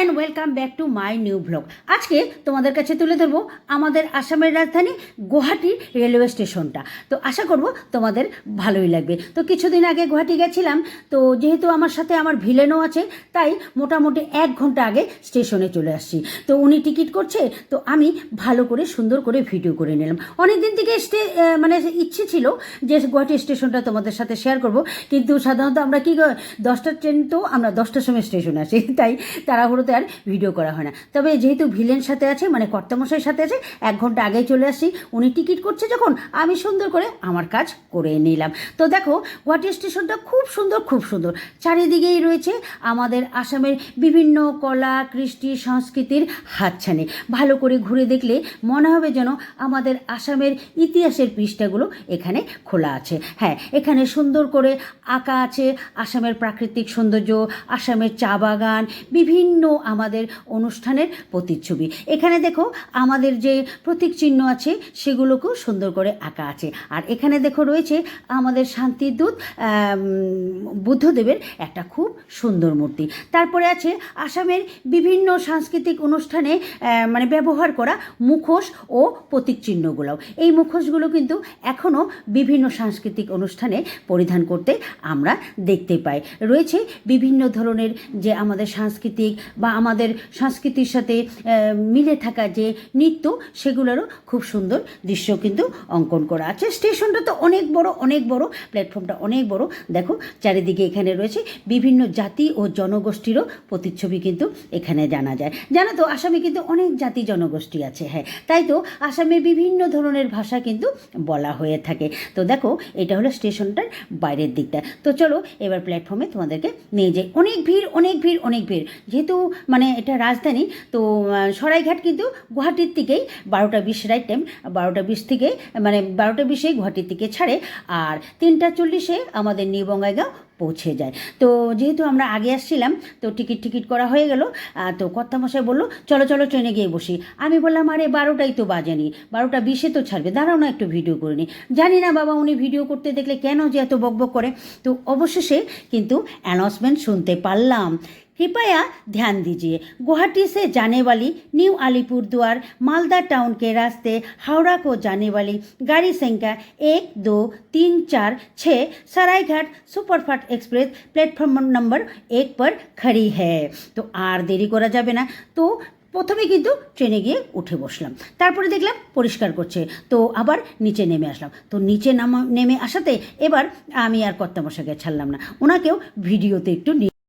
And welcome back to my new blog. আজকে তোমাদের কাছে তুলে ধরবো আমাদের আসামের রাজধানী গুয়াহাটির রেলওয়ে স্টেশনটা। তো আশা করব তোমাদের ভালোই লাগবে। তো কিছুদিন আগে গুয়াহাটি গেছিলাম, তো যেহেতু আমার সাথে আমার ভিলেনও আছে, তাই মোটামুটি 1 ঘন্টা আগে স্টেশনে চলে আসছি। তো উনি টিকিট করছে, তো আমি ভালো করে সুন্দর করে ভিডিও করে নিলাম। অনেক দিন থেকে মানে ইচ্ছে ছিল যে গুয়াহাটি স্টেশনটা তোমাদের সাথে শেয়ার করব, কিন্তু সাধারণত আমরা কি 10টার ট্রেন, তো আমরা 10টার সময় স্টেশনে আসি, তাই তাড়াহুড়োতে আর ভিডিও করা হয় না। তবে যেহেতু ভিলেন সাথে আছে, মানে কর্তামশাইয়ের সাথে আছে, 1 ঘন্টা আগেই চলে আসি। উনি টিকিট করছে যখন, আমি সুন্দর করে আমার কাজ করে নিলাম। তো দেখো, গুয়াহাটি স্টেশনটা খুব সুন্দর, খুব সুন্দর। চারিদিকেই রয়েছে আমাদের আসামের বিভিন্ন কলা, কৃষ্টি, সংস্কৃতির হাতছানি। ভালো করে ঘুরে দেখলে মনে হবে যেন আমাদের আসামের ইতিহাসের পৃষ্ঠাগুলো এখানে খোলা আছে। হ্যাঁ, এখানে সুন্দর করে আঁকা আছে আসামের প্রাকৃতিক সৌন্দর্য, আসামের চা বাগান, বিভিন্ন আমাদের অনুষ্ঠানের প্রতিচ্ছবি। এখানে দেখো আমাদের যে প্রতীক চিহ্ন আছে সেগুলোকেও সুন্দর করে আঁকা আছে। আর এখানে দেখো রয়েছে আমাদের শান্তিদূত বুদ্ধদেবের একটা খুব সুন্দর মূর্তি। তারপরে আছে আসামের বিভিন্ন সাংস্কৃতিক অনুষ্ঠানে মানে ব্যবহার করা মুখোশ ও প্রতীক চিহ্নগুলোও। এই মুখোশগুলো কিন্তু এখনও বিভিন্ন সাংস্কৃতিক অনুষ্ঠানে পরিধান করতে আমরা দেখতে পাই। রয়েছে বিভিন্ন ধরনের যে আমাদের সাংস্কৃতিক বা আমাদের সংস্কৃতির সাথে মিলে থাকা যে নৃত্য, সেগুলোরও খুব সুন্দর দৃশ্য কিন্তু অঙ্কন করা আছে। স্টেশনটা তো অনেক বড়, অনেক বড়, প্ল্যাটফর্মটা অনেক বড়। দেখো চারিদিকে এখানে রয়েছে বিভিন্ন জাতি ও জনগোষ্ঠীরও প্রতিচ্ছবি কিন্তু এখানে জানা যায়। জানো তো, আসামে কিন্তু অনেক জাতি জনগোষ্ঠী আছে। হ্যাঁ, তাই তো আসামে বিভিন্ন ধরনের ভাষা কিন্তু বলা হয়ে থাকে। তো দেখো, এটা হলো স্টেশনটার বাইরের দিকটা। তো চলো এবার প্ল্যাটফর্মে তোমাদেরকে নিয়ে যাই। অনেক ভিড়, অনেক ভিড়, অনেক ভিড়। যেহেতু মানে এটা রাজধানী, তো সরাইঘাট কিন্তু গুয়াহাটির থেকেই 12টা 20 রাইট টাইম, 12টা 20 থেকে মানে 12টা 20-এ গুয়াহাটির থেকে ছাড়ে, আর 3টা 40-এ আমাদের নিউ বঙ্গাইগাঁও পৌঁছে যায়। তো যেহেতু আমরা আগে আসছিলাম, তো টিকিট করা হয়ে গেল। তো কর্তামশাই বললো চলো চলো ট্রেনে গিয়ে বসি। আমি বললাম আরে 12টাই তো বাজেনি, 12টা 20-এ তো ছাড়বে, দাঁড়াও না একটু ভিডিও করে নিই। জানি না বাবা উনি ভিডিও করতে দেখলে কেন যে এত বকবক করে। তো অবশেষে কিন্তু অ্যানাউন্সমেন্ট শুনতে পারলাম। कृपया ध्यान दीजिए, गुवाहाटी से जाने वाली न्यू अलीपुरद्वार मालदा टाउन के रास्ते हावड़ा को जाने वाली गाड़ी संख्या 1, 2, 3, 4, 6 Saraighat superfast express platform number 1 पर खड़ी है। तो আর দেরি করা যাবে না। তো প্রথমে কিন্তু ট্রেনে গিয়ে উঠে বসলাম, তারপরে দেখলাম পরিষ্কার করছে, তো আবার নিচে নেমে আসলাম। তো নিচে নেমে আসাতে এবার আমি আর কর্তামশাইকে ছাড়লাম না, ওনাকেও ভিডিওতে একটু